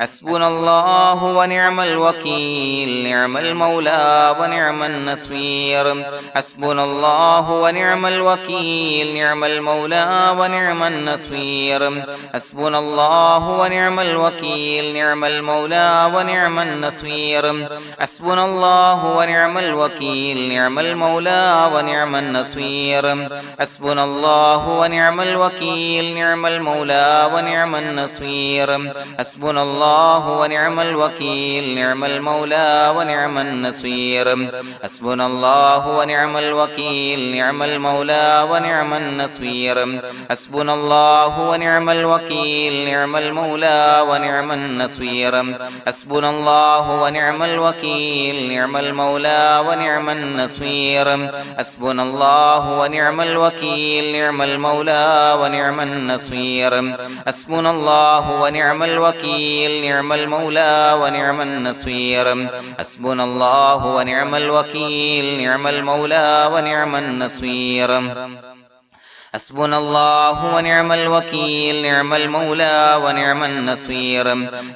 حسبنا الله ونعم الوكيل نعم المولى ونعم النصير حسبنا الله ونعم الوكيل نعم المولى ونعم النصير حسبنا الله ونعم الوكيل نعم المولى ونعم النصير حسبنا الله ونعم الوكيل نعم المولى ونعم النصير حسبنا الله ونعم الوكيل نعم المولى ونعم النصير حسبنا الله ونعم الوكيل نعم المولى ونعم النصير حسبنا الله ونعم الوكيل نعم المولى ونعم النصير حسبنا الله ونعم الوكيل نعم المولى ونعم النصير حسبنا الله ونعم الوكيل نعم المولى ونعم النصير حسبنا الله ونعم الوكيل نعم المولى ونعم النصير حسبنا الله ونعم الوكيل نعم المولى ونعم النصير حسبنا الله ونعم الوكيل نعم المولى ونعم النصير حسبنا الله ونعم الوكيل نعم المولى ونعم النصير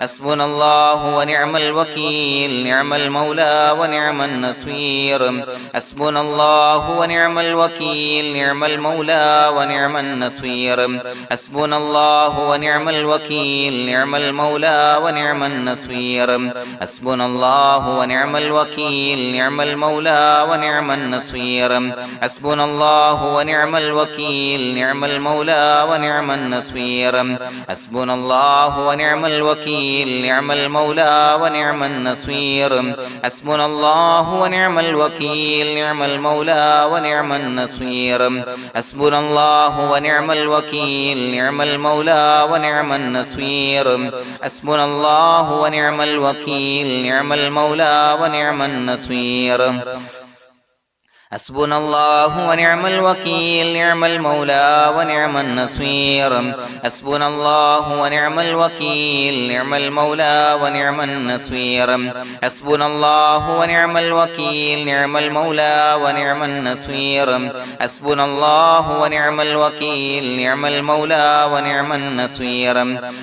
حسبنا الله ونعم الوكيل نعم المولى ونعم النصير حسبنا الله ونعم الوكيل نعم المولى ونعم النصير حسبنا الله ونعم الوكيل نعم المولى ونعم النصير حسبنا الله ونعم الوكيل نعم المولى ونعم النصير حسبنا الله ونعم الوكيل نعم المولى ونعم النصير حسبنا الله ونعم الوكيل نعم المولى ونعم النصير حسبنا الله ونعم الوكيل نعم المولى ونعم النصير حسبنا الله ونعم الوكيل نعم المولى ونعم النصير حسبنا الله ونعم الوكيل نعم المولى ونعم النصير حسبنا الله ونعم الوكيل نعم المولى ونعم النصير حسبنا الله ونعم الوكيل نعم المولى ونعم النصير حسبنا الله ونعم الوكيل نعم المولى ونعم النصير حسبنا الله ونعم الوكيل نعم المولى ونعم النصير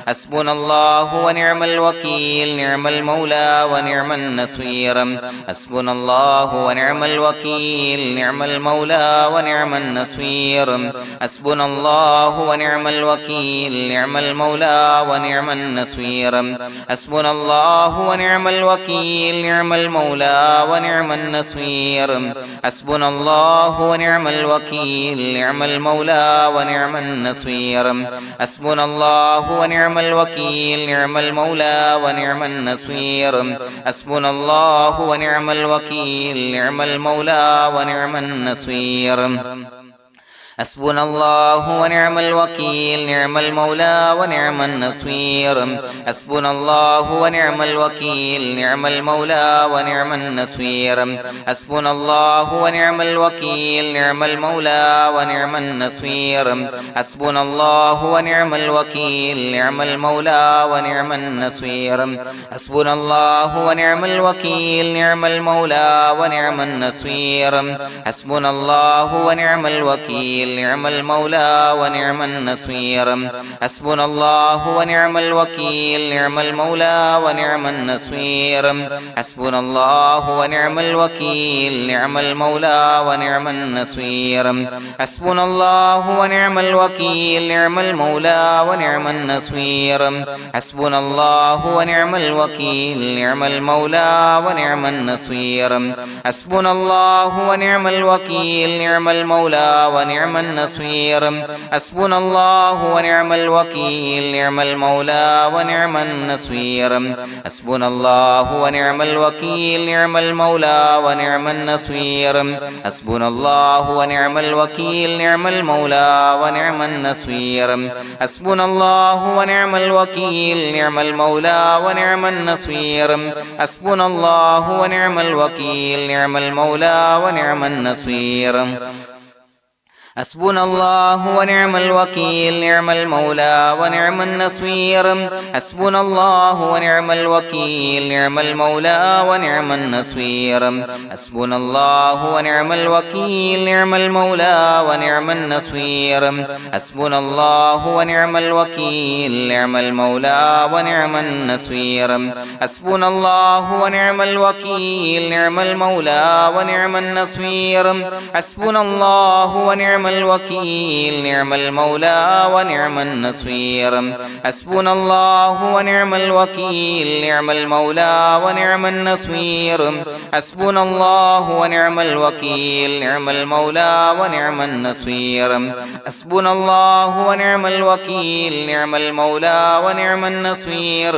حسبنا الله ونعم الوكيل نعم المولى ونعم النصير حسبنا الله ونعم الوكيل نعم المولى ونعم النصير حسبنا الله ونعم الوكيل نعم المولى ونعم النصير حسبنا الله ونعم الوكيل نعم المولى ونعم النصير حسبنا الله ونعم الوكيل نعم المولى ونعم النصير حسبنا الله ونعم الوكيل نعم المولى ونعم النصير حسبنا الله ونعم الوكيل نعم المولى ونعم النصير حسبنا الله ونعم الوكيل نعم المولى ونعم النصير حسبنا الله ونعم الوكيل نعم المولى ونعم النصير حسبنا الله ونعم الوكيل نعم المولى ونعم النصير حسبنا الله ونعم الوكيل نعم المولى ونعم النصير حسبنا الله ونعم الوكيل نعم المولى ونعم النصير حسبنا الله ونعم الوكيل نعم المولى ونعم النصير حسبنا الله ونعم الوكيل نعم المولى ونعم النصير حسبنا الله ونعم الوكيل نعم المولى ونعم النصير حسبنا الله ونعم الوكيل نعم المولى ونعم النصير حسبنا الله ونعم الوكيل نعم المولى ونعم النصير حسبنا الله ونعم الوكيل نعم المولى ونعم النصير حسبنا الله ونعم الوكيل نعم المولى ونعم النصير حسبنا الله ونعم الوكيل نعم المولى ونعم النصير حسبنا الله ونعم الوكيل نعم المولى ونعم النصير حسبنا الله ونعم الوكيل نعم المولى ونعم النصير حسبنا الله ونعم الوكيل نعم المولى ونعم النصير حسبنا الله ونعم الوكيل نعم المولى ونعم النصير حسبنا الله ونعم الوكيل نعم المولى ونعم النصير حسبنا الله ونعم الوكيل نعم المولى ونعم النصير حسبنا الله ونعم الوكيل نعم المولى ونعم النصير حسبنا الله ونعم الوكيل نعم المولى ونعم النصير حسبنا الله ونعم الوكيل نعم المولى ونعم النصير حسبنا الله ونعم الوكيل نعم المولى ونعم النصير حسبنا الله ونعم الوكيل نعم المولى ونعم النصير حسبنا الله ونعم الوكيل نعم المولى ونعم النصير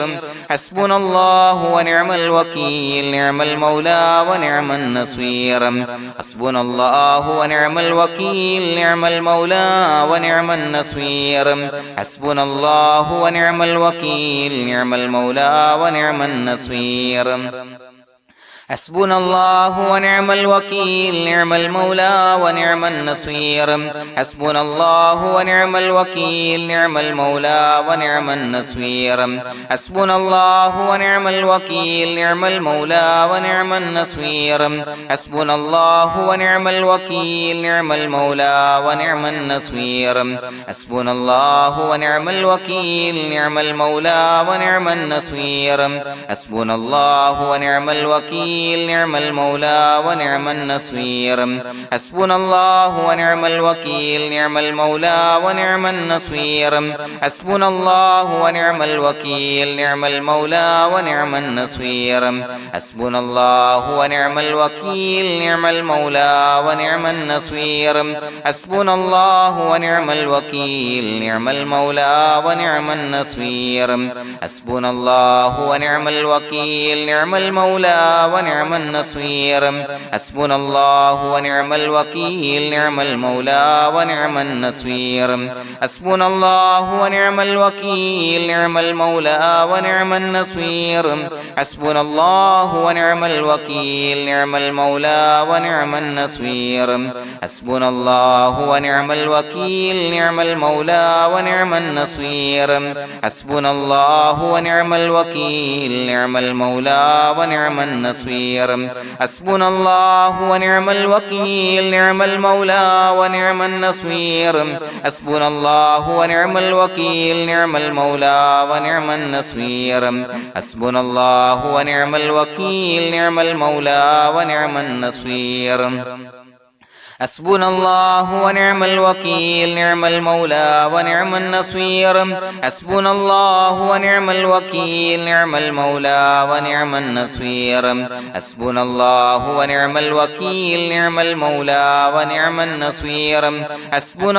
حسبنا الله ونعم الوكيل نعم المولى ونعم النصير حسبنا الله ونعم الوكيل نعم المولى ونعم النصير حسبنا الله ونعم الوكيل نعم المولى ونعم النصير حسبنا الله ونعم الوكيل نعم المولى ونعم النصير حسبنا الله ونعم الوكيل نعم المولى ونعم النصير حسبنا الله ونعم الوكيل نعم المولى ونعم النصير حسبنا الله ونعم الوكيل نعم المولى ونعم النصير حسبنا الله ونعم الوكيل نعم المولى ونعم النصير حسبنا الله ونعم الوكيل نعم المولى ونعم النصير حسبنا الله ونعم الوكيل نعم المولى ونعم النصير حسبنا الله ونعم الوكيل نعم المولى ونعم النصير حسبنا الله ونعم الوكيل نعم المولى ونعم النصير حسبنا الله ونعم الوكيل نعم المولى ونعم النصير حسبنا الله ونعم الوكيل نعم المولى ونعم النصير حسبنا الله ونعم الوكيل نعم المولى ونعم النصير حسبنا الله ونعم الوكيل نعم المولى ونعم النصير حسبنا الله ونعم الوكيل نعم المولى ونعم النصير حسبنا الله ونعم الوكيل نعم المولى ونعم النصير حسبنا الله ونعم الوكيل نعم المولى ونعم النصير حسبنا الله ونعم الوكيل نعم المولى ونعم النصير حسبنا الله ونعم الوكيل نعم المولى ونعم النصير حسبنا الله ونعم الوكيل نعم المولى ونعم النصير حسبنا الله ونعم الوكيل نعم المولى ونعم النصير حسبنا الله ونعم الوكيل نعم المولى ونعم النصير حسبنا الله ونعم الوكيل نعم المولى ونعم النصير حسبنا الله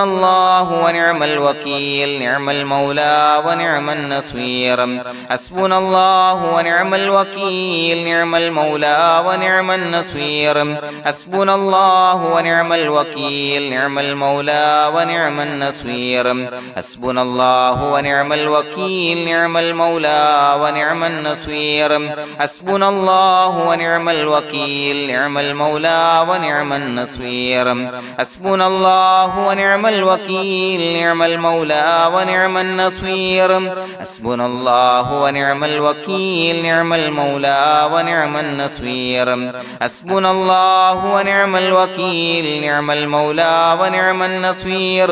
ونعم الوكيل نعم المولى ونعم النصير حسبنا الله ونعم الوكيل نعم المولى ونعم النصير حسبنا الله ونعم الوكيل نعم المولى ونعم النصير حسبنا الله ونعم الوكيل نعم المولى ونعم النصير حسبنا الله ونعم الوكيل نعم المولى ونعم النصير حسبنا الله ونعم الوكيل نعم المولى ونعم النصير حسبنا الله ونعم الوكيل نعم المولى ونعم النصير حسبنا الله ونعم الوكيل نعم المولى ونعم النصير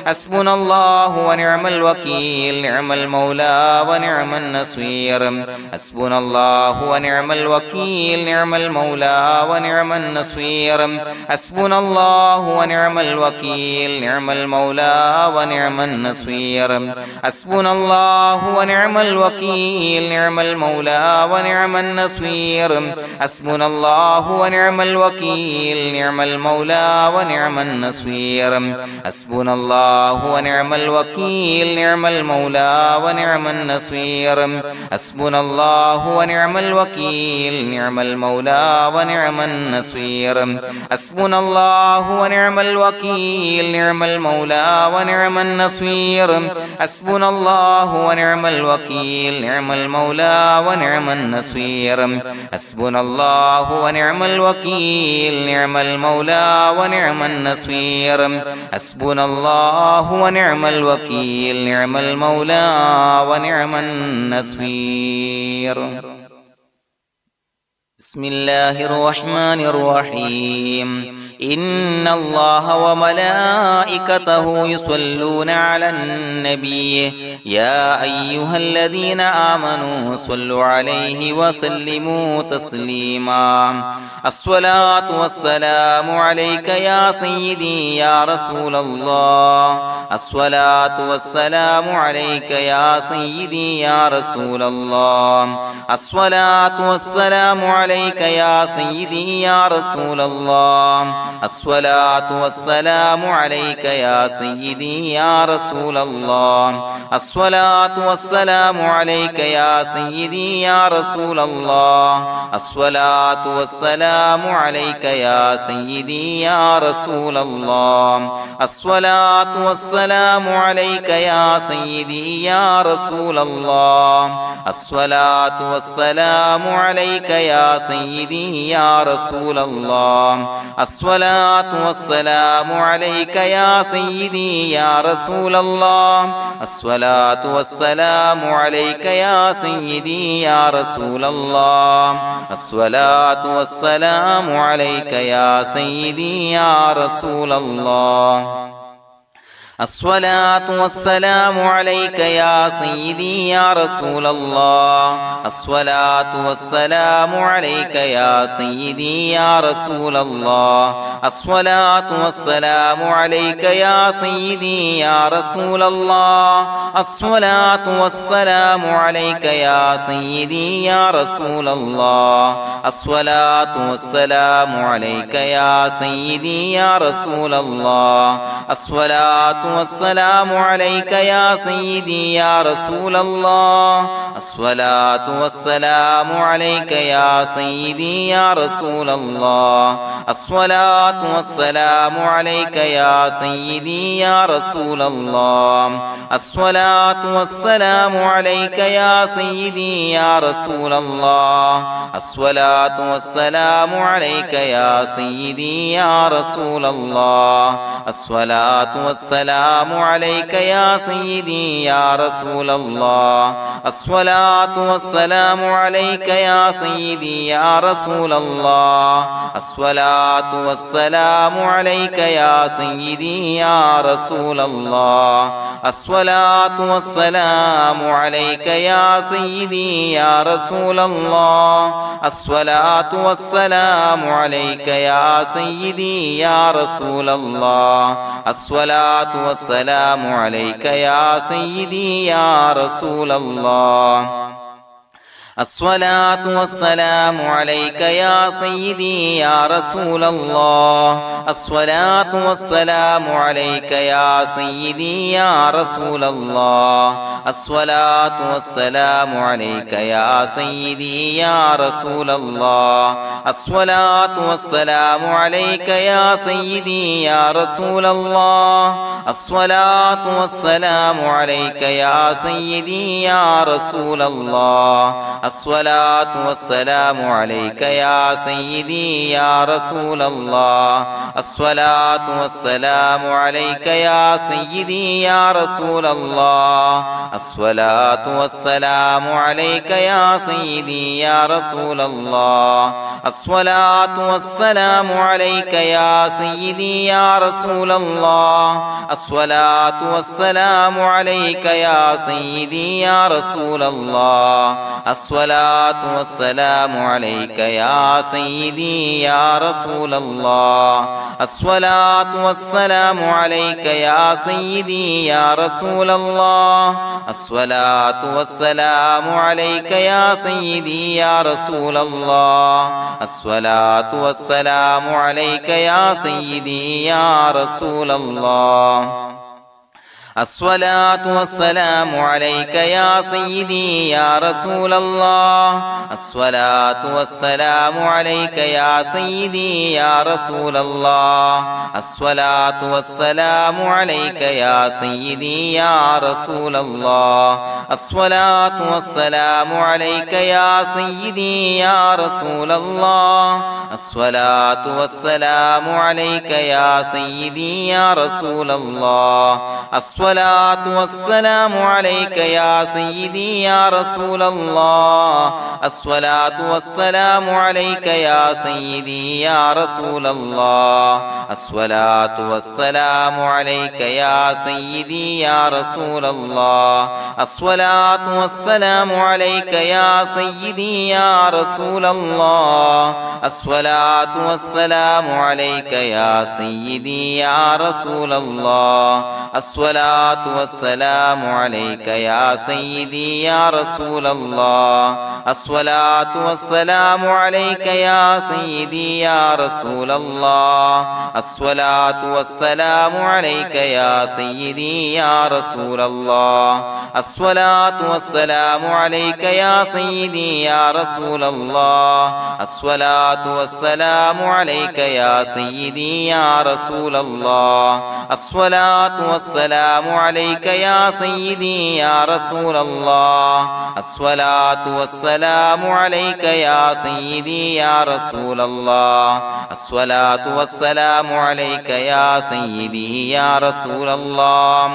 حسبنا الله ونعم الوكيل نعم المولى ونعم النصير حسبنا الله ونعم الوكيل نعم المولى ونعم النصير حسبنا الله ونعم الوكيل نعم المولى ونعم النصير حسبنا الله ونعم الوكيل نعم المولى ونعم النصير حسبنا الله ونعم الوكيل نعم المولى ونعم النصير حسبنا الله ونعم الوكيل نعم المولى ونعم النصير حسبنا الله ونعم الوكيل نعم المولى ونعم النصير حسبنا الله ونعم الوكيل نعم المولى ونعم النصير حسبنا الله ونعم الوكيل نعم المولى ونعم النصير حسبنا الله ونعم الوكيل نعم المولى ونعم النصير حسبنا الله ونعم الوكيل نعم المولى ونعم النصير بسم الله الرحمن الرحيم إن الله وملائكته يصلون على النبي يا أيها الذين آمنوا صلوا عليه وسلموا تسليما الصلاة والسلام عليك يا سيدي يا رسول الله الصلاة والسلام عليك يا سيدي يا رسول الله الصلاة والسلام عليك يا سيدي يا رسول الله الصلاة والسلام عليك يا سيدي يا رسول الله الصلاة والسلام عليك يا سيدي يا رسول الله الصلاة والسلام عليك يا سيدي يا رسول الله الصلاة والسلام عليك يا سيدي يا رسول الله الصلاة والسلام عليك يا سيدي يا رسول الله الصلاة والسلام عليك يا سيدي يا رسول الله الصلاة والسلام عليك يا سيدي يا رسول الله الصلاة والسلام عليك يا سيدي يا رسول الله الصلاة والسلام عليك يا سيدي يا رسول الله الصلاة والسلام عليك يا سيدي يا رسول الله الصلاة والسلام عليك يا سيدي يا رسول الله الصلاة والسلام عليك يا سيدي يا رسول الله الصلاة والسلام عليك يا سيدي يا رسول الله الصلاة والسلام عليك يا سيدي يا رسول الله الصلاة والسلام عليك يا سيدي يا رسول الله الصلاة والسلام عليك يا سيدي يا رسول الله الصلاة والسلام عليك يا سيدي يا رسول الله الصلاة والسلام عليك يا سيدي يا رسول الله الصلاة والسلام عليك يا سيدي يا رسول الله الصلاة والسلام عليك يا سيدي يا رسول الله الصلاة والسلام عليك يا سيدي يا رسول الله الصلاة والسلام عليك يا سيدي يا رسول الله الصلاة والسلام عليك يا سيدي يا رسول الله الصلاة والسلام عليك يا سيدي يا رسول الله الصلاة والسلام عليك يا سيدي يا رسول الله الصلاة والسلام عليك يا سيدي يا رسول الله الصلاة والسلام عليك يا سيدي يا رسول الله الصلاة والسلام عليك يا سيدي يا رسول الله الصلاة والسلام عليك يا سيدي يا رسول الله الصلاة والسلام عليك يا سيدي يا رسول الله الصلاة والسلام عليك يا سيدي يا رسول الله الصلاة والسلام عليك يا سيدي يا رسول الله الصلاة والسلام عليك يا سيدي يا رسول الله الصلاة والسلام عليك يا سيدي يا رسول الله الصلاة والسلام عليك يا سيدي يا رسول الله الصلاة والسلام عليك يا سيدي يا رسول الله الصلاة والسلام عليك يا سيدي يا رسول الله الصلاة والسلام عليك يا سيدي يا رسول الله الصلاة والسلام عليك يا سيدي يا رسول الله الصلاة والسلام عليك يا سيدي يا رسول الله الصلاة والسلام عليك يا سيدي يا رسول الله الصلاة والسلام عليك يا سيدي يا رسول الله الصلاة والسلام عليك يا سيدي يا رسول الله الصلاة والسلام عليك يا سيدي يا رسول الله الصلاة والسلام عليك يا سيدي يا رسول الله الصلاة والسلام عليك يا سيدي يا رسول الله الصلاة والسلام عليك يا سيدي يا رسول الله الصلاة والسلام عليك يا سيدي يا رسول الله الصلاة والسلام عليك يا سيدي يا رسول الله الصلاة والسلام عليك يا سيدي يا رسول الله الصلاة والسلام عليك يا سيدي يا رسول الله الصلاة والسلام عليك يا سيدي يا رسول الله الصلاة والسلام عليك يا سيدي يا رسول الله الصلاة والسلام عليك يا سيدي يا رسول الله الصلاة والسلام عليك يا سيدي يا رسول الله الصلاة والسلام عليك يا سيدي يا رسول الله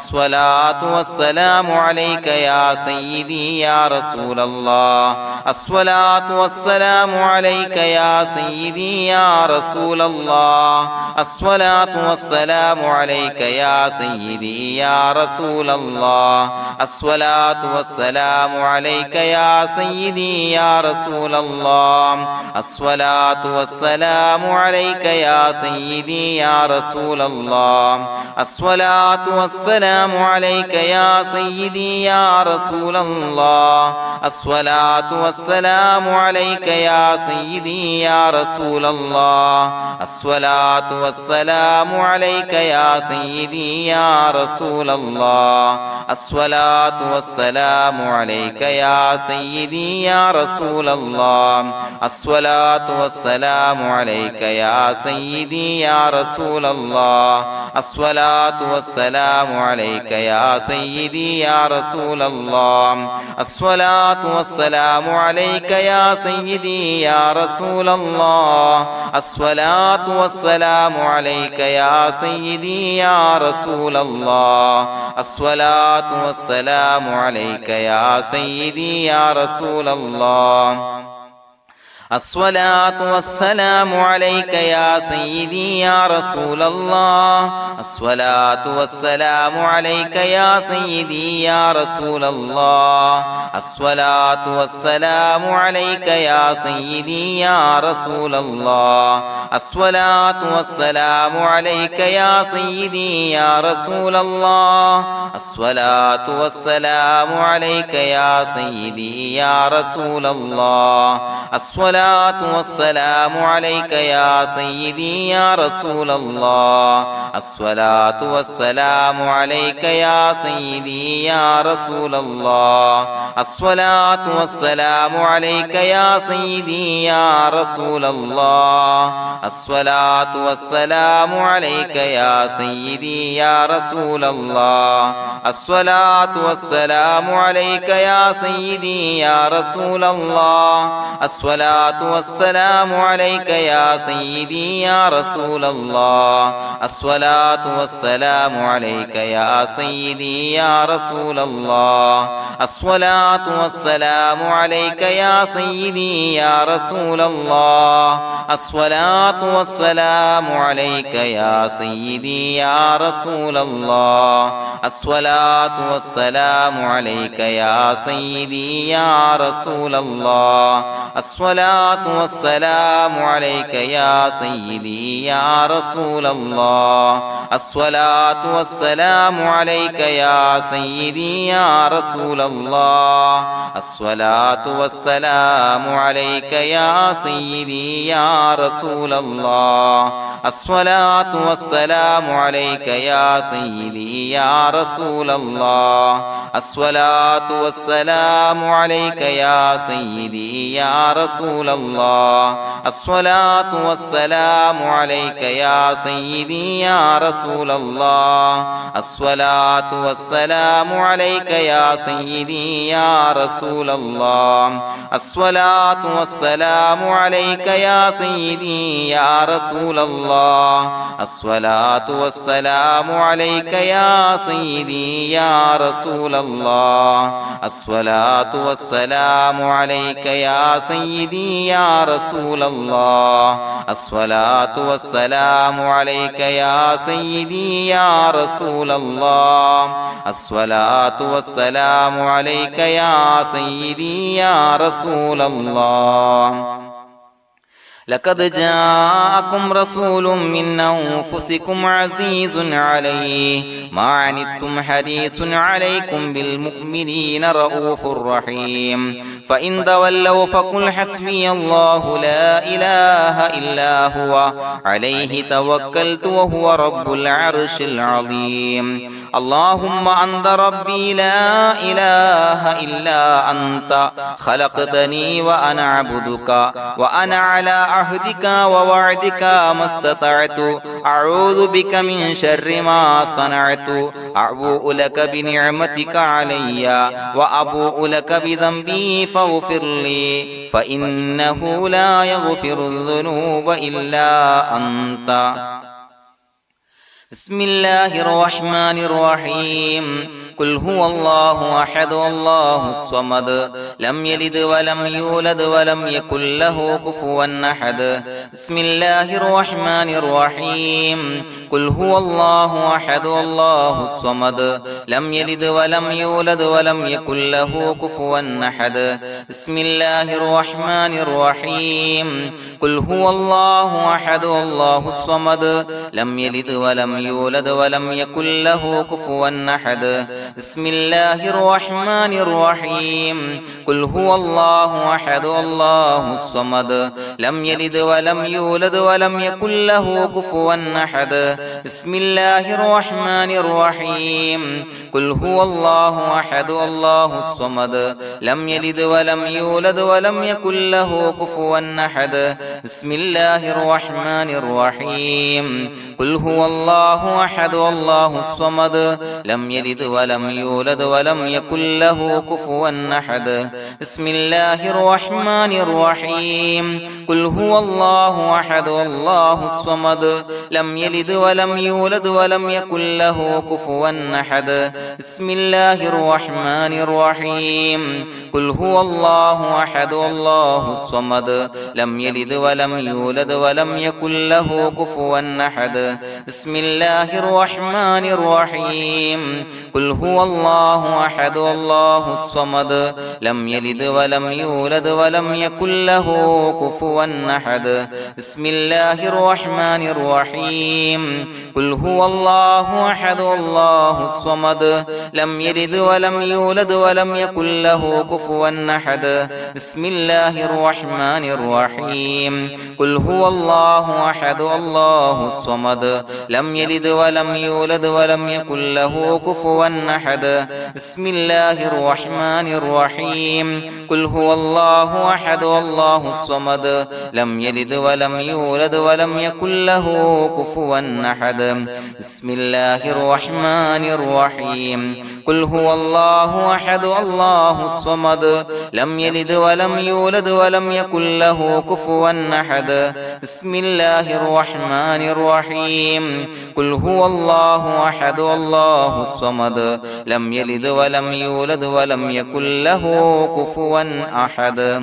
الصلاة والسلام عليك يا سيدي يا رسول الله الصلاة والسلام عليك يا سيدي يا رسول الله الصلاة والسلام عليك يا سيدي يا رسول الله الصلاة والسلام عليك يا سيدي يا رسول الله الصلاة والسلام عليك يا سيدي يا رسول الله الصلاة والسلام عليك يا سيدي يا رسول الله الصلاة والسلام عليك يا سيدي يا رسول الله الصلاة والسلام عليك يا سيدي يا رسول الله الصلاة والسلام عليك يا سيدي يا رسول الله الصلاة والسلام عليك يا سيدي يا رسول الله الصلاة والسلام عليك يا سيدي يا رسول الله الصلاة والسلام عليك يا سيدي يا رسول الله الصلاة والسلام عليك يا سيدي يا رسول الله الصلاة والسلام عليك يا سيدي يا رسول الله الصلاة والسلام عليك يا سيدي يا رسول الله الصلاة والسلام عليك يا سيدي يا رسول الله الصلاة والسلام عليك يا سيدي يا رسول الله الصلاة والسلام عليك يا سيدي يا رسول الله الصلاة والسلام عليك يا سيدي يا رسول الله الصلاة والسلام عليك يا سيدي يا رسول الله الصلاة والسلام عليك يا سيدي يا رسول الله الصلاة والسلام عليك يا سيدي يا رسول الله الصلاة والسلام عليك يا سيدي يا رسول الله الصلاة والسلام عليك يا سيدي يا رسول الله الصلاة والسلام عليك يا سيدي يا رسول الله الصلاة والسلام عليك يا سيدي يا رسول الله الصلاة والسلام عليك يا سيدي يا رسول الله الصلاة والسلام عليك يا سيدي يا رسول الله الصلاة والسلام عليك يا سيدي يا رسول الله الصلاة والسلام عليك يا سيدي يا رسول الله الصلاة والسلام عليك يا سيدي يا رسول الله الله الصلاة والسلام عليك يا سيدي يا رسول الله الصلاة والسلام عليك يا سيدي يا رسول الله الصلاة والسلام عليك يا سيدي يا رسول الله الصلاة والسلام عليك يا سيدي يا رسول الله الصلاة والسلام عليك يا سيدي يا رسول الله الصلاة والسلام عليك يا سيدي يا رسول الله الصلاة والسلام عليك يا سيدي يا رسول الله الصلاة والسلام عليك يا سيدي يا رسول الله الصلاة والسلام عليك يا سيدي يا رسول الله الصلاة والسلام عليك يا سيدي يا رسول الله لقد جاءكم رسول من أنفسكم عزيز عليه ما عنتم حريص عليكم بالمؤمنين رؤوف رحيم فإن تولوا فقل حسبي الله لا إله إلا هو عليه توكلت وهو رب العرش العظيم اللهم أنت ربي لا إله إلا أنت خلقتني وأنا عبدك وأنا على عهدك ووعدك ما استطعت أعوذ بك من شر ما صنعت أبوء لك بنعمتك علي وأبوء لك بذنبي فاغفر لي فإنه لا يغفر الذنوب إلا أنت بسم الله الرحمن الرحيم قل هو الله أحد الله الصمد لم يلد ولم يولد ولم يكن له كفوا أحد بسم الله الرحمن الرحيم قل هو الله أحد الله الصمد لم يلد ولم يولد ولم يكن له كفوا أحد بسم الله الرحمن الرحيم قل هو الله أحد الله الصمد لم يلد ولم يولد ولم يكن له كفوا أحد بسم الله الرحمن الرحيم قل هو الله أحد الله الصمد لم يلد ولم يولد ولم يكن له كفوا أحد بسم الله الرحمن الرحيم قل هو الله أحد الله الصمد لم يلد ولم يولد ولم يكن له كفوا أحد بسم الله الرحمن الرحيم قل هو الله أحد الله الصمد لم يلد ولم يولد ولم يكن له كفوا أحد بسم الله الرحمن الرحيم قل هو الله أحد الله الصمد لم يلد ولم يولد ولم يكن له كفوا أحد بسم الله الرحمن الرحيم قل هو الله أحد الله الصمد لم يلد ولم يولد ولم يكن له كفوا أحد بسم الله الرحمن الرحيم قل هو الله أحد الله الصمد لم يلد ولم يولد ولم يكن له كفوا أحد بسم الله الرحمن الرحيم قل هو الله أحد الله الصمد لم يلد ولم يولد ولم يكن له كفوا أحد بسم الله الرحمن الرحيم قل هو الله أحد الله الصمد لم يلد ولم يولد ولم يكن له كفوا أحد بسم الله الرحمن الرحيم قل هو الله أحد الله الصمد لم يلد ولم يولد ولم يكن له كفوا أحد بسم الله الرحمن الرحيم قل هو الله أحد الله الصمد لم يلد ولم يولد ولم يكن له كفوا أحد بسم الله الرحمن الرحيم قل هو الله أحد الله الصمد لم يلد ولم يولد ولم يكن له كفوا أحد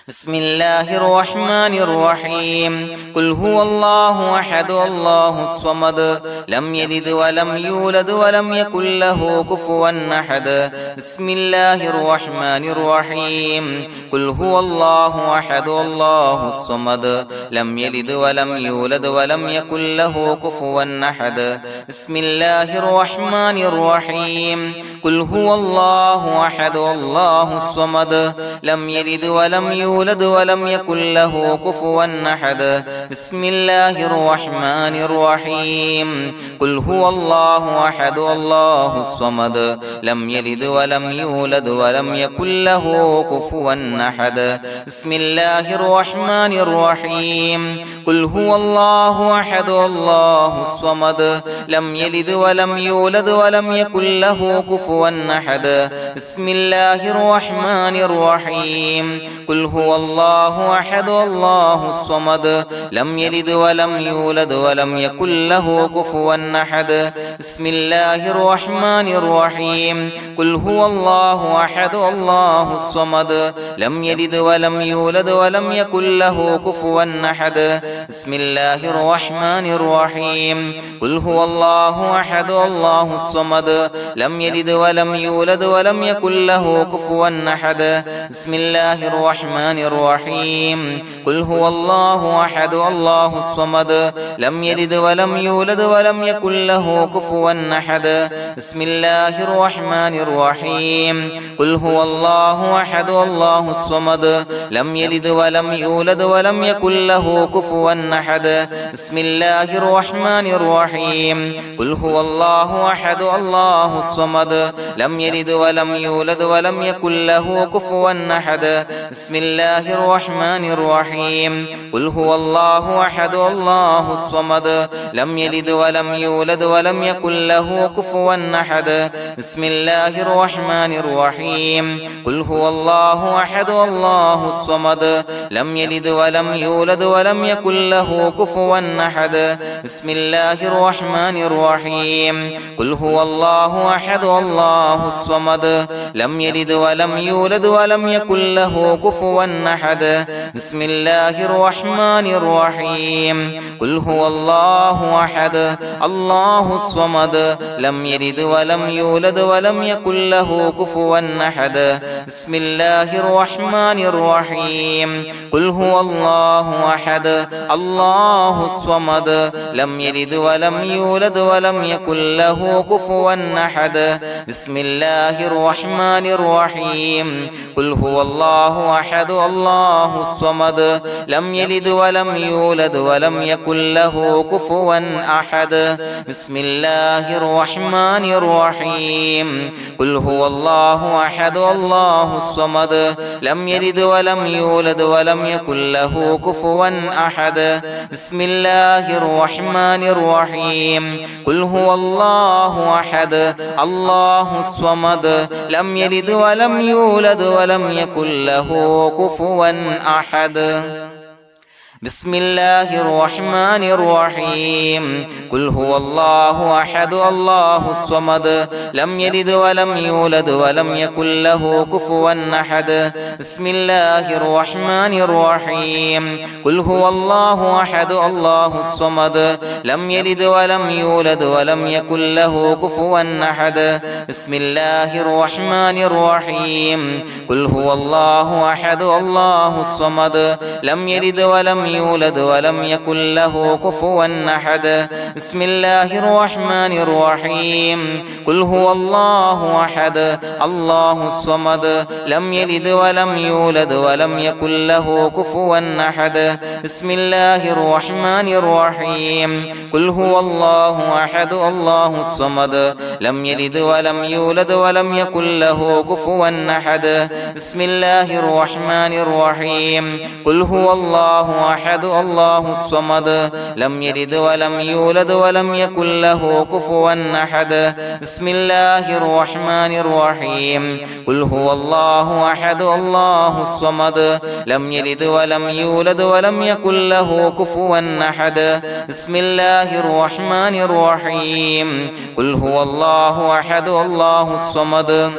بسم الله الرحمن الرحيم قل هو الله أحد الله الصمد لم يلد ولم يولد ولم يكن له كفوا أحد بسم الله الرحمن الرحيم قل هو الله أحد الله الصمد لم يلد ولم يولد ولم يكن له كفوا أحد بسم الله الرحمن الرحيم قل هو الله أحد الله الصمد لم يلد ولم يولد ولم يكن له كفوا أحد بسم الله الرحمن الرحيم قل هو الله أحد الله الصمد لم يلد ولم يولد ولم يكن له كفوا أحد بسم الله الرحمن الرحيم قل هو الله أحد الله الصمد لم يلد ولم يولد ولم يكن له كفوا أحد بسم الله الرحمن الرحيم قل هو الله أحد الله الصمد لم يلد ولم يولد ولم يكن له كفوا أحد بسم الله الرحمن الرحيم قل هو الله أحد الله الصمد لم يلد ولم يولد ولم يكن له كفوا أحد بسم الله الرحمن الرحيم قل هو الله أحد الله الصمد لم يلد ولم يولد ولم يكن له كفوا أحد بسم الله الرحمن الرحيم قل هو الله أحد الله الصمد لم يلد ولم يولد ولم يكن له كفوا أحد بسم الله الرحمن الرحيم قل هو الله أحد الله الصمد لم يلد ولم يولد ولم يكن له كفوا أحد بسم الله الرحمن الرحيم قل هو الله أحد الله الصمد لم يلد ولم يولد ولم يكن له كفوا أحد بسم الله الرحمن الرحيم قل هو الله أحد الله الصمد لم يلد ولم يولد ولم يكن له كفوا أحد بسم الله الرحمن الرحيم قل هو الله أحد الله الصمد لم يلد ولم يولد ولم يكن له كفوا أحد بسم الله الرحمن الرحيم قل هو الله أحد الله الصمد لم يلد ولم يولد ولم يكن له كفوا أحد بسم الله الرحمن الرحيم قل هو الله أحد الله الصمد لم يلد ولم يولد ولم يكن له كفوا أحد بسم الله الرحمن الرحيم قل هو الله أحد الله الصمد لم يلد ولم يولد ولم يكن له كفوا أحد بسم الله الرحمن الرحيم قل هو الله أحد الله الصمد لم يلد ولم يولد ولم يكن له كفوا أحد بسم الله الرحمن الرحيم قل هو الله أحد الله الصمد لم يلد ولم يولد ولم يكن له كفوا أحد بسم الله الرحمن الرحيم قل هو الله أحد الله الصمد لم يلد ولم يولد ولم يكن له كفوا أحد بسم الله الرحمن الرحيم قل هو الله أحد الله الصمد لم يلد ولم يولد ولم يكن له كفوا أحد بسم الله الرحمن الرحيم قل هو الله أحد الله الصمد لم يلد ولم يولد ولم يكن له كفوا أحد بسم الله الرحمن الرحيم قل هو الله أحد الله الصمد لم يلد ولم يولد ولم يكن له كفوا أحد بسم الله الرحمن الرحيم قل هو الله أحد الله الصمد لم يلد ولم يولد ولم يكن له كفوا أحد بسم الله الرحمن الرحيم قل هو الله أحد الله الصمد لم يلد ولم يولد ولم يكن له كفوا أحد بسم الله الرحمن الرحيم قل هو الله أحد الله الصمد لم يلد ولم يولد ولم يكن له كفوا أحد بسم الله الرحمن الرحيم قل هو الله أحد الله الصمد لم يلد ولم يولد ولم يكن له كفوا أحد بسم الله الرحمن الرحيم قل هو الله أحد الله الصمد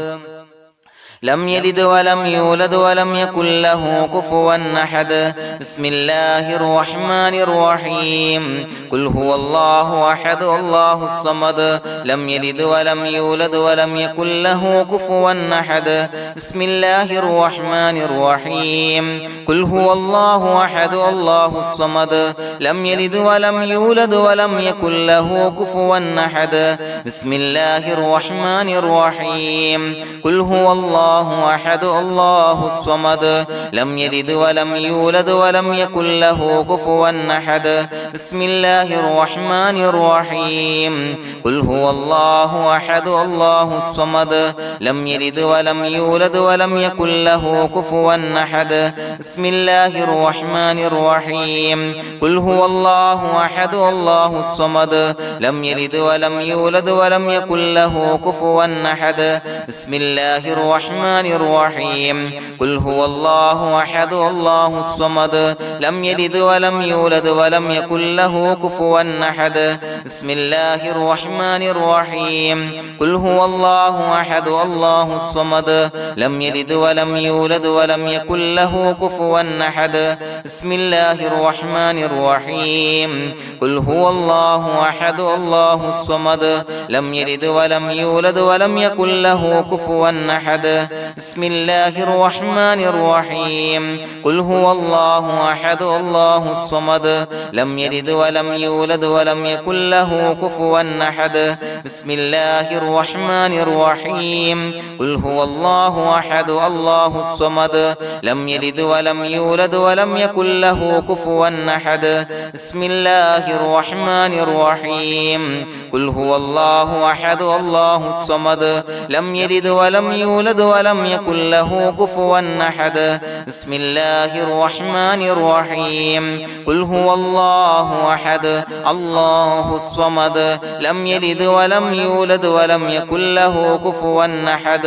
لم يلد ولم يولد ولم يكن له كفوا أحد بسم الله الرحمن الرحيم قل هو الله أحد الله الصمد لم يلد ولم يولد ولم يكن له كفوا أحد بسم الله الرحمن الرحيم قل هو الله أحد الله الصمد لم يلد ولم يولد ولم يكن له كفوا أحد بسم الله الرحمن الرحيم قل هو الله أحد الله الصمد لم يلد ولم يولد ولم يكن له كفوا أحد بسم الله الرحمن الرحيم قل هو الله أحد الله الصمد لم يلد ولم يولد ولم يكن له كفوا أحد بسم الله الرحمن الرحيم قل هو الله أحد الله الصمد لم يلد ولم يولد ولم يكن له كفوا أحد بسم الله الرحمن الرحيم قل هو الله أحد الله الصمد لم يلد ولم يولد ولم يكن له كفوا أحد بسم الله الرحمن الرحيم قل هو الله أحد الله الصمد لم يلد ولم يولد ولم يكن له كفوا أحد بسم الله الرحمن الرحيم قل هو الله أحد الله الصمد لم يلد ولم يولد ولم يكن له كفوا أحد بسم الله الرحمن الرحيم قل هو الله أحد الله الصمد لم يلد ولم يولد ولم يكن له كفوا أحد بسم الله الرحمن الرحيم قل هو الله أحد الله الصمد لم يلد ولم يولد ولم يكن له كفوا أحد بسم الله الرحمن الرحيم قل هو الله أحد الله الصمد لم يلد ولم يولد ولم يكن له كفوا أحد بسم الله الرحمن الرحيم قل هو الله أحد الله الصمد لم يلد ولم يولد ولم يكن له كفوا أحد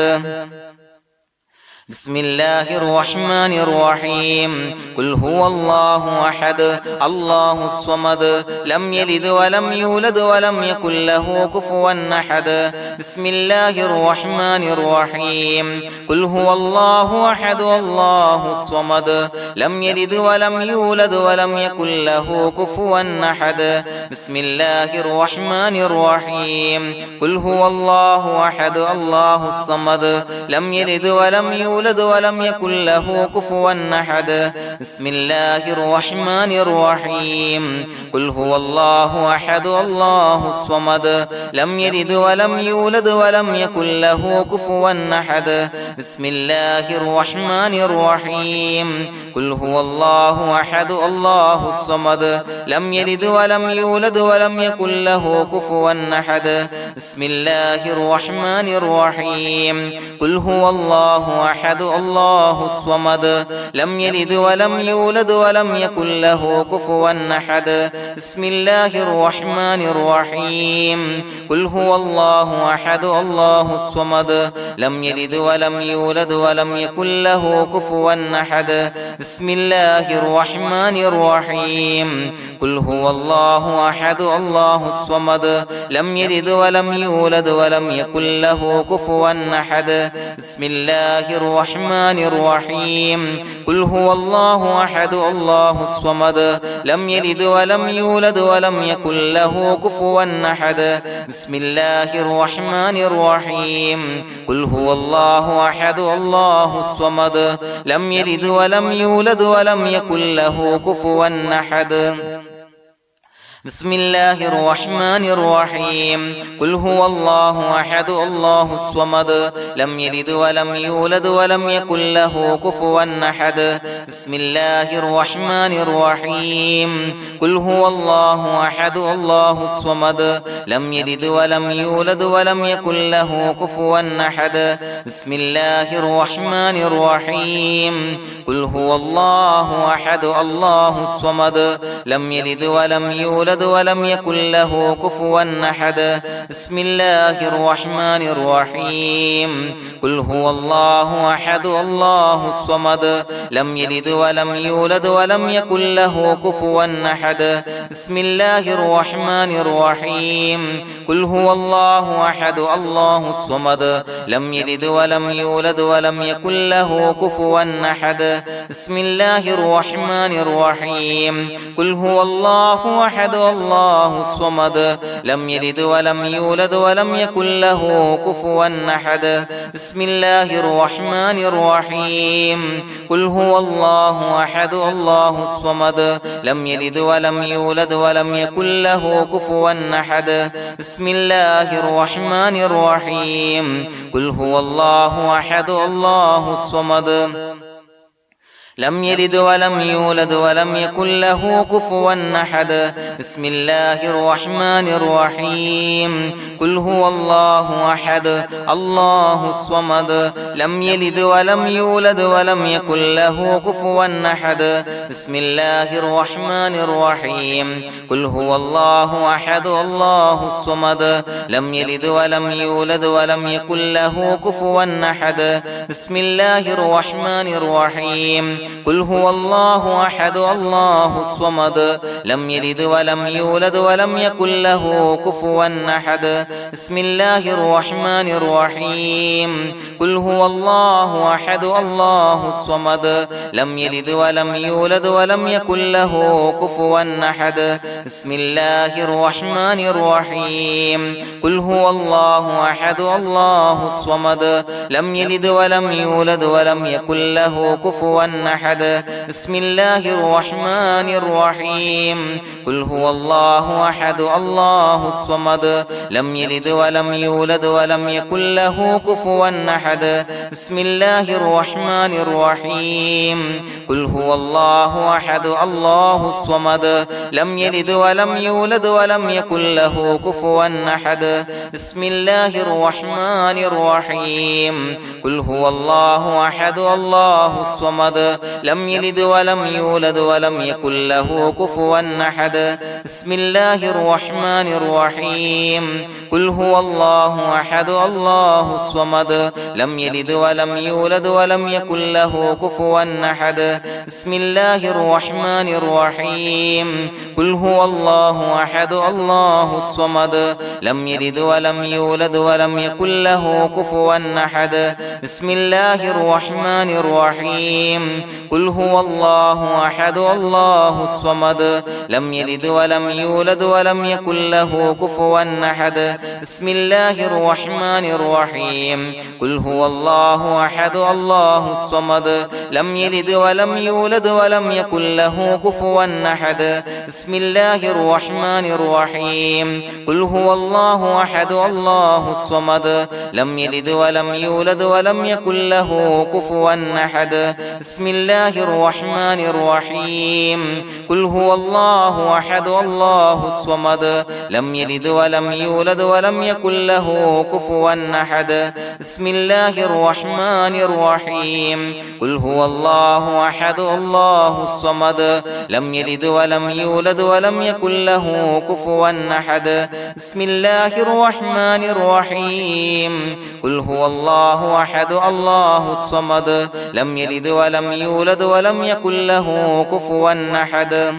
بسم الله الرحمن الرحيم قل هو الله أحد الله الصمد لم يلد ولم يولد ولم يكن له كفوا أحد بسم الله الرحمن الرحيم قل هو الله أحد الله الصمد لم يلد ولم يولد ولم يكن له كفوا أحد بسم الله الرحمن الرحيم قل هو الله أحد الله الصمد لم يلد ولم يولد ولم يكن له كفوا أحد بسم الله الرحمن الرحيم قل هو الله أحد الله الصمد لم يلد ولم يولد ولم يكن له كفوا أحد بسم الله الرحمن الرحيم قل هو الله أحد الله الصمد لم يلد ولم يولد ولم يكن له كفوا أحد بسم الله الرحمن الرحيم قل هو الله أحد الله الصمد لم يلد ولم يولد ولم يكن له كفوا أحد بسم الله الرحمن الرحيم قل هو الله أحد الله الصمد لم يلد ولم يولد ولم يكن له كفوا أحد بسم الله الرحمن الرحيم قل هو الله أحد الله الصمد لم يلد ولم يولد ولم يكن له كفوا أحد بسم الله الرحمن الرحيم قل هو الله أحد الله الصمد لم يلد ولم يولد ولم يكن له كفوا أحد بسم الله الرحمن الرحيم قل هو الله أحد الله الصمد لم يلد ولم يولد ولم يكن له كفوا أحد بسم الله الرحمن الرحيم قل هو الله أحد الله الصمد لم يلد ولم يولد ولم يكن له كفوا أحد بسم الله الرحمن الرحيم قل هو الله أحد الله الصمد لم يلد ولم يولد ولم يكن له كفوا أحد بسم الله الرحمن الرحيم قل هو الله أحد الله الصمد لم يلد ولم يولد يولد ولم يكن له كفوا أحد بسم الله الرحمن الرحيم قل هو الله أحد الله الصمد لم يلد ولم يولد ولم يكن له كفوا أحد بسم الله الرحمن الرحيم قل هو الله أحد الله الصمد لم يلد ولم يولد ولم يكن له كفوا أحد بسم الله الرحمن الرحيم قل هو الله أحد الله الصمد لم يلد ولم يولد ولم يكن له كفوا أحد بسم الله الرحمن الرحيم قل هو الله أحد الله الصمد لم يلد ولم يولد ولم يكن له كفوا أحد بسم الله الرحمن الرحيم قل هو الله أحد الله الصمد لم يلد ولم يولد ولم يكن له كفوا أحد بسم الله الرحمن الرحيم قل هو الله أحد الله الصمد لم يلد ولم يولد ولم يكن له كفوا أحد بسم الله الرحمن الرحيم قل هو الله أحد الله الصمد لم يلد ولم يولد ولم يكن له كفوا أحد بسم الله الرحمن الرحيم قل هو الله أحد الله الصمد لم يلد ولم يولد ولم يكن له كفوا أحد بسم الله الرحمن الرحيم قل هو الله أحد الله الصمد لم يلد ولم يولد ولم يكن له كفوا أحد بسم الله الرحمن الرحيم قل هو الله أحد الله الصمد لم يلد ولم يولد ولم يكن له كفوا أحد بسم الله الرحمن الرحيم قل هو الله أحد الله الصمد لم يلد ولم يولد ولم يكن له كفوا أحد بسم الله الرحمن الرحيم قل هو الله أحد الله الصمد لم يلد ولم يولد ولم يكن له كفوا أحد بسم الله الرحمن الرحيم قل هو الله أحد الله الصمد لم يلد ولم يولد ولم يكن له كفوا أحد بسم الله الرحمن الرحيم قل هو الله أحد الله الصمد لم يلد ولم يولد ولم يكن له كفوا أحد بسم الله الرحمن الرحيم قل هو الله أحد الله الصمد لم يلد ولم يولد ولم يكن له كفوا أحد بسم الله الرحمن الرحيم قل هو الله أحد الله الصمد لم يلد ولم يولد ولم يكن له كفوا أحد بسم الله الرحمن الرحيم قل هو الله أحد الله الصمد لم يلد ولم يولد ولم يكن له كفوا أحد بسم الله الرحمن الرحيم قل هو الله أحد الله الصمد لم يلد ولم يولد ولم يكن له كفوا أحد بسم الله الرحمن الرحيم قل هو الله أحد الله الصمد لم يلد ولم يولد ولم يكن له كفوا أحد بسم الله الرحمن الرحيم قل هو الله أحد الله الصمد لم يلد ولم يولد ولم يكن له كفوا أحد بسم الله الرحمن الرحيم قل هو الله أحد الله الصمد لم يلد ولم يولد ولم يكن له كفوا أحد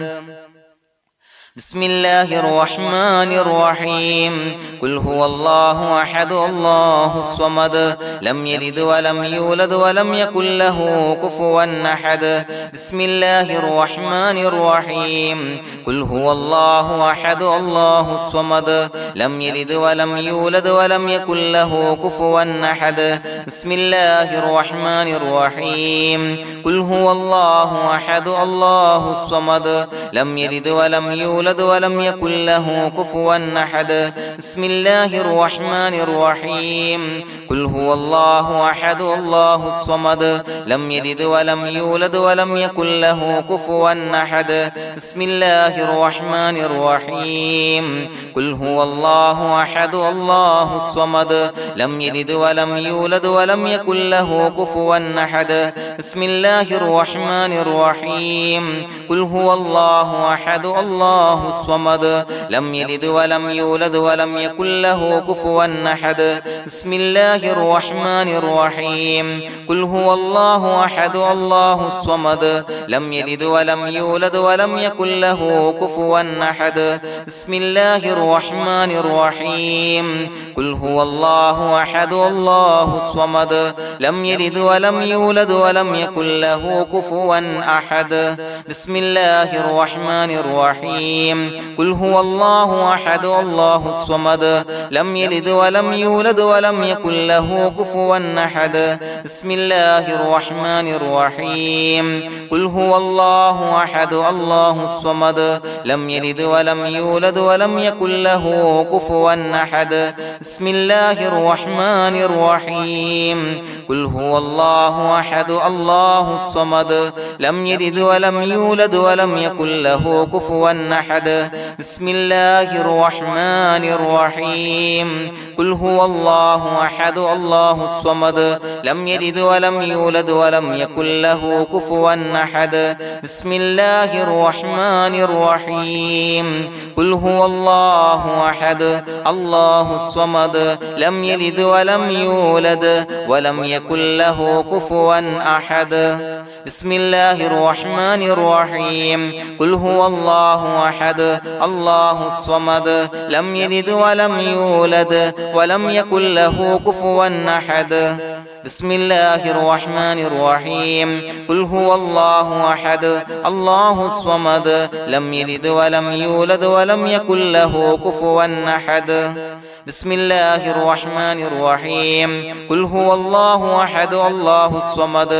بسم الله الرحمن الرحيم قل هو الله أحد الله الصمد لم يلد ولم يولد ولم يكن له كفوا أحد بسم الله الرحمن الرحيم قل هو الله أحد الله الصمد لم يلد ولم يولد ولم يكن له كفوا أحد بسم الله الرحمن الرحيم قل هو الله أحد الله الصمد لم يلد ولم يولد ولم يكن له كفوا أحد بسم الله الرحمن الرحيم قل هو الله أحد الله الصمد لم يلد ولم يولد ولم يكن له كفوا أحد بسم الله الرحمن الرحيم قل هو الله أحد الله الصمد لم يلد ولم يولد ولم يكن له كفوا أحد بسم الله الرحمن الرحيم قل هو الله أحد الله الصمد لم يلد ولم يولد ولم يكن له كفوا أحد بسم الله الرحمن الرحيم قل هو الله أحد الله الصمد لم يلد ولم يولد ولم يكن له كفوا أحد بسم الله الرحمن الرحيم قل هو الله أحد الله الصمد لم يلد ولم يولد ولم يكن له كفوا أحد بسم الله الرحمن الرحيم قل هو الله أحد الله الصمد لم يلد ولم يولد ولم يكن له كفوا أحد بسم الله الرحمن الرحيم قل هو الله أحد الله الصمد لم يلد ولم يولد ولم يكن له كفوا أحد بسم الله الرحمن الرحيم قل هو الله أحد الله الصمد لم يلد ولم يولد ولم يكن له كفوا أحد بسم الله الرحمن الرحيم قل هو الله أحد الله الصمد لم يلد ولم يولد ولم يكن له كفوا أحد بسم الله الرحمن الرحيم قل هو الله أحد الله الصمد لم يلد ولم يولد ولم يكن له كفوا أحد بسم الله الرحمن الرحيم قل هو الله أحد الله الصمد لم يلد ولم يولد ولم يكن له كفوا أحد بسم الله الرحمن الرحيم قل هو الله أحد الله الصمد لم يلد ولم يولد ولم يكن له كفوا أحد بسم الله الرحمن الرحيم قل هو الله أحد الله الصمد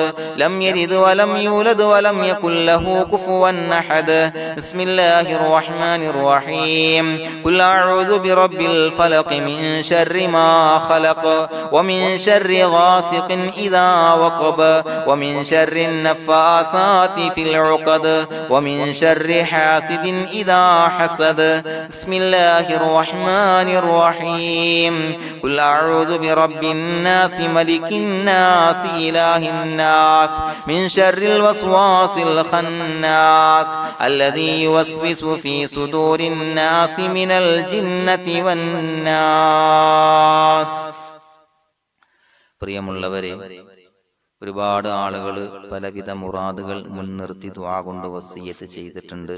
لم يلد ولم يولد ولم يكن له كفوا أحد بسم الله الرحمن الرحيم قل أعوذ برب الفلق من شر ما خلق ومن شر غاسق إذا وقب ومن شر النفاثات في العقد ومن شر حاسد إذا حسد بسم الله الرحمن الرحيم قل أعوذ برب الناس ملك الناس إله الناس من شر الوسواس الخناس الذي يوسوس في صدور الناس من الجنة والناس. പ്രിയമുള്ളവരെ, ഒരുപാട് ആളുകൾ പലവിധ മുറാദുകൾ മുൻനിർത്തി ദുആ കൊണ്ട് വസിയ്യത്ത് ചെയ്തിട്ടുണ്ട്.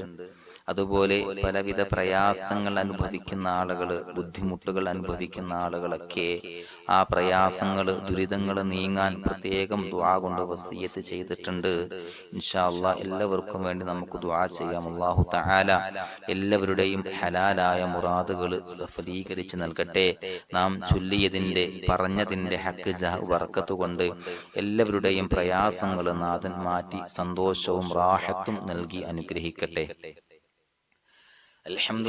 അതുപോലെ പലവിധ പ്രയാസങ്ങൾ അനുഭവിക്കുന്ന ആളുകൾ, ബുദ്ധിമുട്ടുകൾ അനുഭവിക്കുന്ന ആളുകളൊക്കെ ആ പ്രയാസങ്ങൾ, ദുരിതങ്ങൾ നീങ്ങാൻ പ്രത്യേകം ദുആ കൊണ്ട് വസിയ്യത്ത് ചെയ്തിട്ടുണ്ട്. ഇൻഷാ അല്ലാഹ് എല്ലാവർക്കും വേണ്ടി നമുക്ക് ദുആ ചെയ്യാം. അല്ലാഹു തആല എല്ലാവരുടെയും ഹലാലായ മുറാദുകൾ സഫലീകരിച്ച് നൽകട്ടെ. നാം ചൊല്ലിയതിൻ്റെ, പറഞ്ഞതിൻ്റെ ഹക്ക് ജാഹ് ബർക്കത്ത് കൊണ്ട് എല്ലാവരുടെയും പ്രയാസങ്ങൾ നാഥൻ മാറ്റി സന്തോഷവും റാഹത്തും നൽകി അനുഗ്രഹിക്കട്ടെ. الحمد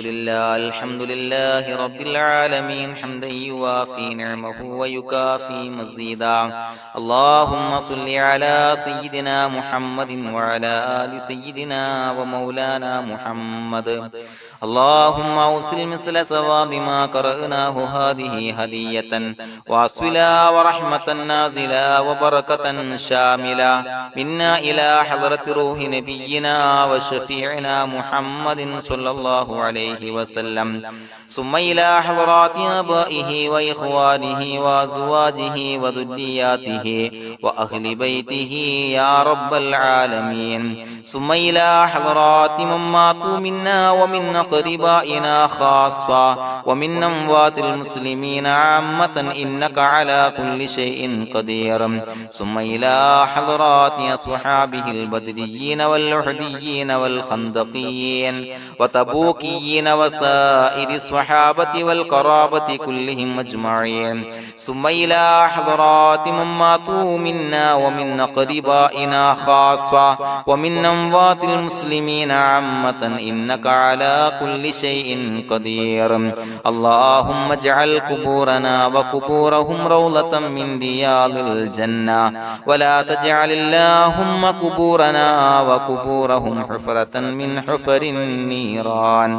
لله رب العالمين حمدا يوافي نعمه ويكافي مزيدا. اللهم صل على سيدنا محمد وعلى آل سيدنا ومولانا محمد. اللهم أوصل مثل ثواب ما قرأناه هذه هدية واصلا ورحمة نازلا وبركة شاملا منا إلى حضرة روح نبينا وشفيعنا محمد صلى الله عليه وسلم، ثم إلى حضرات آبائه وإخوانه وأزواجه وذرياته وأهل بيته يا رب العالمين، ثم إلى حضرات من ماتوا منا ومن أقربائنا خاصة ومن أموات المسلمين عامة إنك على كل شيء قدير، ثم إلى حضرات أصحابه البدريين والأحديين والخندقيين وتبوكيين وسائر الصحابة والقرابة كلهم أجمعين، ثم إلى حضرات من ماتوا منا ومن أقربائنا خاصة ومن أموات المسلمين عامة إنك على كل شيء قدير. اللهم اجعل قبورنا وقبورهم روضة من رياض الجنة، ولا تجعل اللهم قبورنا وقبورهم حفرة من حفر النيران.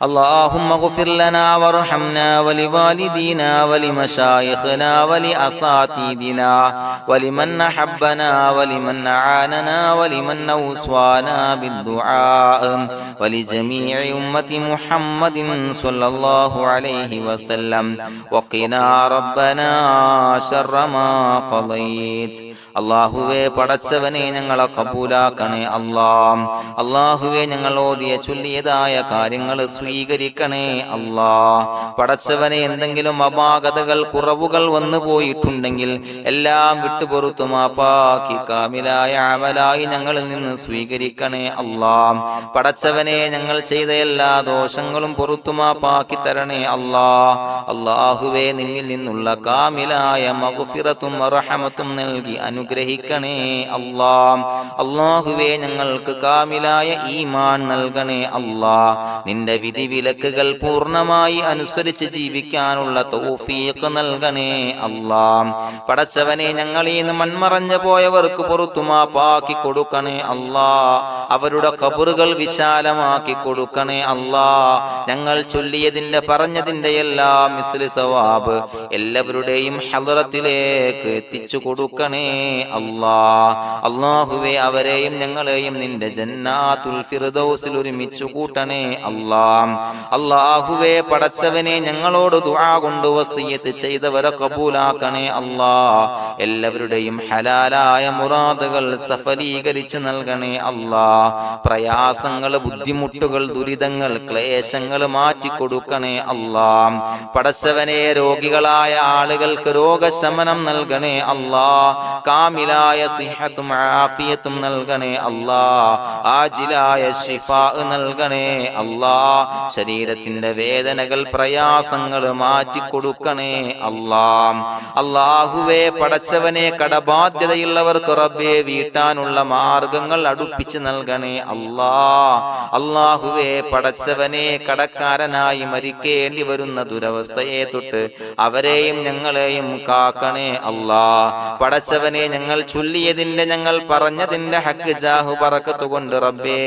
اللهم اغفر لنا وارحمنا ولوالدينا ولمشايخنا ولأساتذتنا ولمن أحبنا ولمن أعاننا ولمن أوصانا بالدعاء ولجميع أمة محمد صلى الله عليه وسلم وقنا ربنا شر ما قضيت. അള്ളാഹുവേ പടച്ചവനെ ഞങ്ങളെ കബൂലാക്കണേ അല്ലാഹ്. അള്ളാഹുവേ ഞങ്ങൾ ഓതിയ ചൊല്ലിയതായ കാര്യങ്ങൾ സ്വീകരിക്കണേ അല്ലാഹ്. പടച്ചവനെ എന്തെങ്കിലും അപാകതകൾ കുറവുകൾ വന്നു പോയിട്ടുണ്ടെങ്കിൽ എല്ലാം വിട്ടുപുറത്തു മാപ്പാക്കി കാമിലായ അമലായി ഞങ്ങളിൽ നിന്ന് സ്വീകരിക്കണേ അല്ലാഹ്. പടച്ചവനെ ഞങ്ങൾ ചെയ്ത എല്ലാ ദോഷങ്ങളും പുറത്തു മാപ്പാക്കി തരണേ അല്ലാഹ്. അള്ളാഹുവേ നിന്നിൽ നിന്നുള്ള കാമിലായ മഗ്ഫിറത്തും റഹ്മത്തും നൽകി അനുഗ്രഹിക്കണേ അല്ലാഹ്. അല്ലാഹുവേ ഞങ്ങൾക്ക് കാമിലായ ഈമാൻ നൽകണേ അല്ലാഹ്. നിന്റെ വിധിവിലക്കുകൾ പൂർണ്ണമായി അനുസരിച്ച് ജീവിക്കാനുള്ള തൗഫീഖ് നൽകണേ അല്ലാഹ്. പടച്ചവനെ ഞങ്ങളിൽ നിന്ന് മൺമറഞ്ഞു പോയവർക്ക് പുറത്തു മാപ്പാക്കി കൊടുക്കണേ അല്ലാഹ്. അവരുടെ ഖബറുകൾ വിശാലമാക്കി കൊടുക്കണേ അല്ലാഹ്. ഞങ്ങൾ ചൊല്ലിയതിന്റെ പറഞ്ഞതിന്റെ എല്ലാം മിസ്ലി സവാബ് എല്ലാവരുടെയും ഹളറത്തിലേക്ക് എത്തിച്ചു കൊടുക്കണേ അല്ലാഹ്. അല്ലാഹുവേ അവരെയും ഞങ്ങളെയും നിന്റെ ജന്നാത്തുൽ ഫിർദൗസിൽ ഒരുമിച്ചു കൂട്ടണേ അല്ലാഹ്. അല്ലാഹുവേ പടച്ചവനെ ഞങ്ങളോട് ദുആ കൊണ്ട് വസിയത്ത് ചെയ്തവരെ കബൂലാക്കണേ അല്ലാഹ്. എല്ലാവരുടെയും ഹലാലായ മുറാദുകൾ സഫലീകരിച്ച് നൽകണേ അല്ലാഹ്. പ്രയാസങ്ങൾ, ബുദ്ധിമുട്ടുകൾ, ദുരിതങ്ങൾ, ക്ലേശങ്ങൾ മാറ്റി കൊടുക്കണേ അല്ലാഹ്. പടച്ചവനെ രോഗികളായ ആളുകൾക്ക് രോഗശമനം നൽകണേ അല്ലാഹ്. കാമിലായ സിഹത്തും ആഫിയത്തും നൽകണേ അല്ലാഹ്. ആജിലായ ശിഫാ നൽകണേ അല്ലാഹ്. ശരീരത്തിന്റെ വേദനകൾ, പ്രയാസങ്ങൾ മാറ്റി കൊടുക്കണേ അല്ലാഹ്. അല്ലാഹുവേ പടച്ചവനെ കടബാധ്യതയുള്ളവർക്ക് റബ്ബേ വീട്ടാനുള്ള മാർഗങ്ങൾ അടുപ്പിച്ച് നൽകണേ അല്ലാഹ്. അല്ലാഹുവേ പടച്ചവനെ കടക്കാരനായി മരിക്കേണ്ടി വരുന്ന ദുരവസ്ഥയെ തൊട്ട് അവരെയും ഞങ്ങളെയും കാക്കണേ അല്ലാഹ്. പടച്ചവനെ ഞങ്ങൾ ചൊല്ലിയതിന്റെ, ഞങ്ങൾ പറഞ്ഞതിന്റെ ഹക്ക് ജാഹു ബറക്കത്ത് കൊണ്ട് റബ്ബേ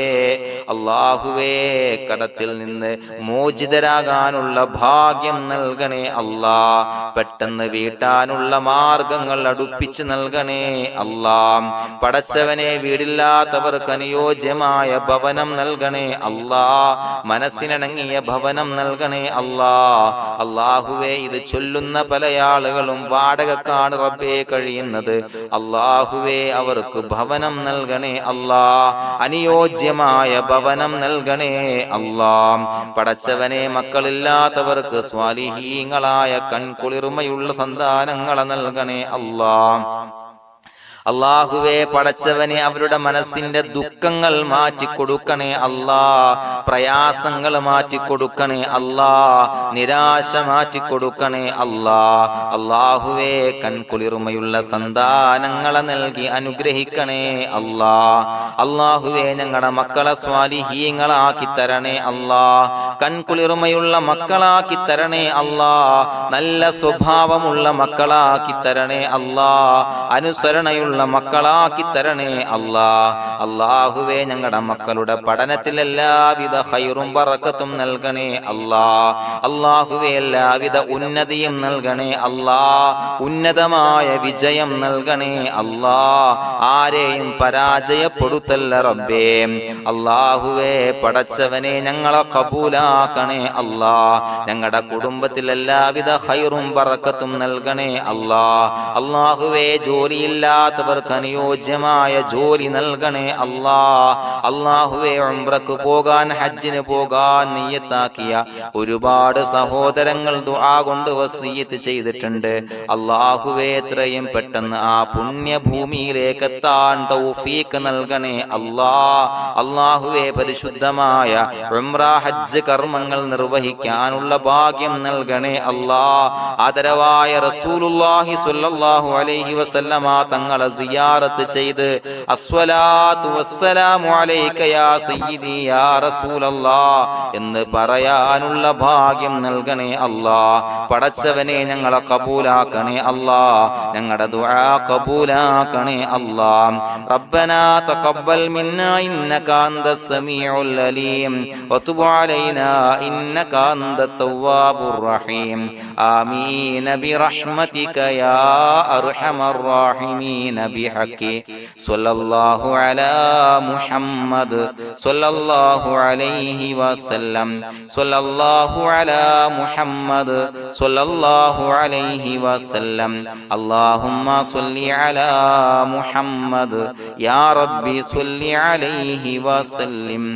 അല്ലാഹുവേ കടത്തിൽ നിന്ന് മോചിതരാകാനുള്ള ഭാഗ്യം നൽകണേ അല്ലാഹ്. പെട്ടെന്ന് വീട്ടാനുള്ള മാർഗങ്ങൾ അടുപ്പിച്ച് നൽകണേ അല്ലാഹ്. പടച്ചവനെ വീടില്ലാത്തവർക്ക് അനുയോജ്യമായ ഭവനം നൽകണേ അല്ലാഹ്. മനസ്സിനിണങ്ങിയ ഭവനം നൽകണേ അല്ലാഹ്. അല്ലാഹുവേ ഇത് ചൊല്ലുന്ന പല ആളുകളും വാടകക്കാണ് റബ്ബേ കഴിയുന്നത്. അല്ലാഹുവേ അവർക്ക് ഭവനം നൽകണേ അല്ലാഹ്. അനുയോജ്യമായ ഭവനം നൽകണേ അല്ലാഹ്. പടച്ചവനെ മക്കളില്ലാത്തവർക്ക് സ്വാലിഹീങ്ങളായ കൺകുളിർമയുള്ള സന്താനങ്ങളെ നൽകണേ അല്ലാഹ്. അല്ലാഹുവേ പടച്ചവനെ അവരുടെ മനസ്സിന്റെ ദുഃഖങ്ങൾ മാറ്റിക്കൊടുക്കണേ അല്ലാഹ്. പ്രയാസങ്ങൾ മാറ്റിക്കൊടുക്കണേ അല്ലാഹ്. നിരാശ മാറ്റിക്കൊടുക്കണേ അല്ലാഹ്. അല്ലാഹുവേ കൺകുളിർമയുള്ള സന്താനങ്ങളെ നൽകി അനുഗ്രഹിക്കണേ അല്ലാഹ്. അല്ലാഹുവേ ഞങ്ങളുടെ മക്കളെ സ്വാലിഹീങ്ങളാക്കി തരണേ അല്ലാഹ്. കൺകുളിർമയുള്ള മക്കളാക്കി തരണേ അല്ലാഹ്. നല്ല സ്വഭാവമുള്ള മക്കളാക്കി തരണേ അല്ലാഹ്. അനുസരണയുള്ള മക്കളാക്കി തരണേ അല്ലാഹ്. അല്ലാഹുവേ ഞങ്ങളുടെ മക്കളുടെ പഠനത്തിൽ എല്ലാവിധ ഖൈറും ബറക്കത്തും നൽകണേ അല്ലാഹ്. അല്ലാഹുവേ എല്ലാവിധ ഉന്നതിയും നൽകണേ അല്ലാഹ്. ഉന്നതമായ വിജയം നൽകണേ അല്ലാഹ്. ആരെയും പരാജയപ്പെടുത്തല്ല റബ്ബേ. അല്ലാഹുവേ പടച്ചവനെ ഞങ്ങളെ കബൂലാക്കണേ അല്ലാഹ്. ഞങ്ങളുടെ കുടുംബത്തിൽ എല്ലാവിധ ഖൈറും ബറക്കത്തും നൽകണേ അല്ലാഹ്. അല്ലാഹുവേ ജോലിയില്ലാത്ത ർക്ക് അനുയോജ്യമായ ജോലി നൽകണേ അല്ലാഹ്. അല്ലാഹുവേ ഉംറക്ക് പോകാൻ, ഹജ്ജിന് പോകാൻ നിയ്യത്താക്കിയ ഒരുപാട് സഹോദരങ്ങൾ ദുആ കൊണ്ട് വസിയത്ത് ചെയ്തിട്ടുണ്ട്. അല്ലാഹുവേ എത്രയും പെട്ടെന്ന് ആ പുണ്യഭൂമിയിലേക്ക് എത്താൻ തൗഫീഖ് നൽകണേ അല്ലാഹ്. അല്ലാഹുവേ പരിശുദ്ധമായ ഉംറ ഹജ്ജ് കർമ്മങ്ങൾ നിർവഹിക്കാനുള്ള ഭാഗ്യം നൽകണേ അല്ലാഹ്. ആദരവായ റസൂലുള്ളാഹി സ്വല്ലല്ലാഹു അലൈഹി വസല്ലമ തങ്ങളെ സിയാറത്ത് ചെയ്ത് അസ്സലാത്തു വസ്സലാമു അലൈക യാ സയ്യിദി യാ റസൂലല്ലാഹ് എന്ന് പറയാനുള്ള ഭാഗ്യം നൽകണേ അല്ലാഹ്. പടച്ചവനെ ഞങ്ങളെ കബൂലാക്കണേ അല്ലാഹ്, ഞങ്ങളുടെ ദുആ കബൂലാക്കണേ അല്ലാഹ്. റബ്ബനാ തഖബ്ബൽ മിന്നാ ഇന്നക അന്തസ് സമീഉൽ അലീം വതുബ് അലൈനാ ഇന്നക അന്തത് തവ്വാബുർ റഹീം. ആമീൻ ബിറഹ്മതിക യാ അർഹമർ റഹീമീൻ ബിഹഖി സ്വല്ലല്ലാഹു അലാ മുഹമ്മദ് സ്വല്ലല്ലാഹു അലൈഹി വസല്ലം സ്വല്ലല്ലാഹു അലാ മുഹമ്മദ് സ്വല്ലല്ലാഹു അലൈഹി വസല്ലം. അല്ലാഹുമ്മ സ്വല്ലി അലാ മുഹമ്മദ് യാ റബ്ബി സ്വല്ലി അലൈഹി വസല്ലം.